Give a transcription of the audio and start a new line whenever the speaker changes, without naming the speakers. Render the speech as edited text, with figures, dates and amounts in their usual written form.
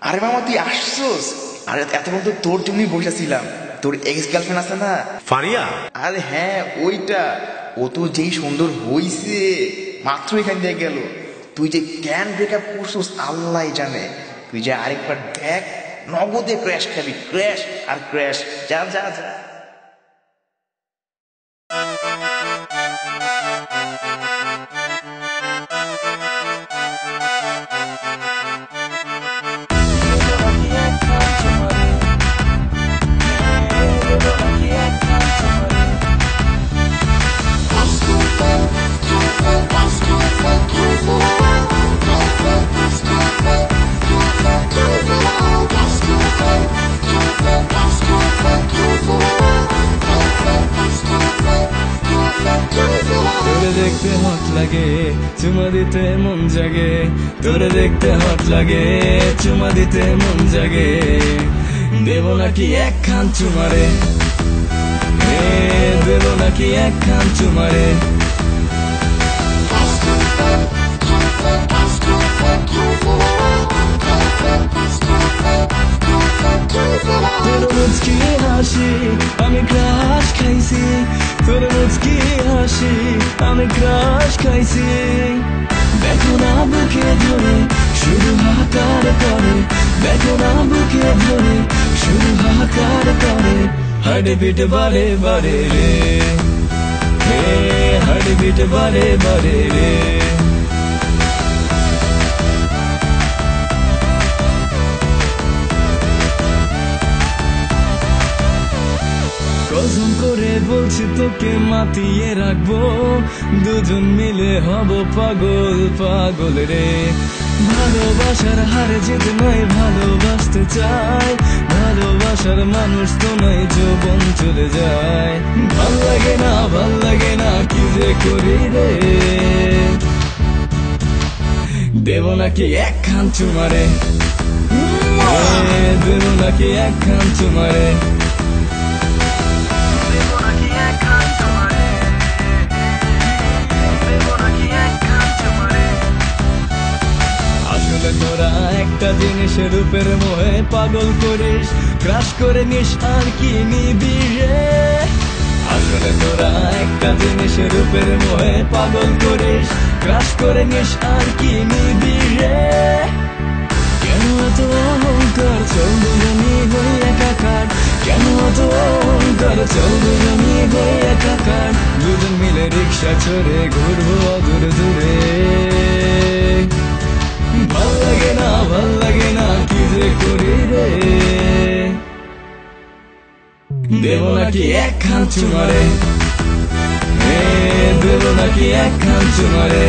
আরে মামা তুই আসছোস? আরে এতক্ষণ তো তোর জন্যই বসেছিলাম। তোর এক্স গার্লফ্রেন্ড আছে না
ফারিয়া?
আরে হ্যাঁ ওইটা। ও তো যেই সুন্দর হইছে, মাত্র এখান দিয়ে গেল। তুই যে কেন ব্রেকআপ করছোস আল্লাহ জানে। তুই যে আরেকবার দেখ, নগদে ক্র্যাশ খাবি, ক্র্যাশ আর ক্র্যাশ। যা যা যা।
দেখতে হট লাগে চুমা দিতে মন জাগে, তোরে দেখতে হট লাগে চুমা দিতে মন জাগে। দেব নাকি একখান চুমারে, দেব নাকি একখান চুমারে। তোর মুচকি হাসি আমি ক্রাশ খাইছি, তোর মুচকি হাসি আমি ক্রাশ খাইছি। দেখো না বুকে ধরে শুধু হাহাকার করে, দেখো না বুকে ধরে শুধু হাহাকার করে। হার্ট বিট বারে বারে রে, হার্ট বিট বারে বারে রে। কসম করে বলছি তোকে মাতিয়ে রাখবো, দুজন মিলে হব পাগল পাগল রে। ভালোবাসার হারে যেতে নয় ভালোবাসতে চাই, ভালোবাসার মানুষ তো নয় যৌবন চলে যায়। ভাল লাগে না ভাল লাগে না কি যে করি রে। দেব নাকি একখান চুমারে, দেব নাকি একখান চুমারে। তোরা একটা জিনিসের রূপের মোহে পাগল করিস, ক্রাশ করে নিস আর কি নিবি রে। আসলে তোরা একটা জিনিসের রূপের মোহে পাগল করিস, ক্রাশ করে নিস আর কি নিবি রে। কেন এত অহংকার চল দুজনি হই একাকার, কেন এত অহংকার চল দুজনি হই একাকার। দুজন মিলে রিক্সা চড়ে ঘুরবো অদূর দূরে। ভাল লাগে না ভাল লাগে না কি যে করি রে। দেব নাকি একখান চুমারে, দেব নাকি একখান চুমারে।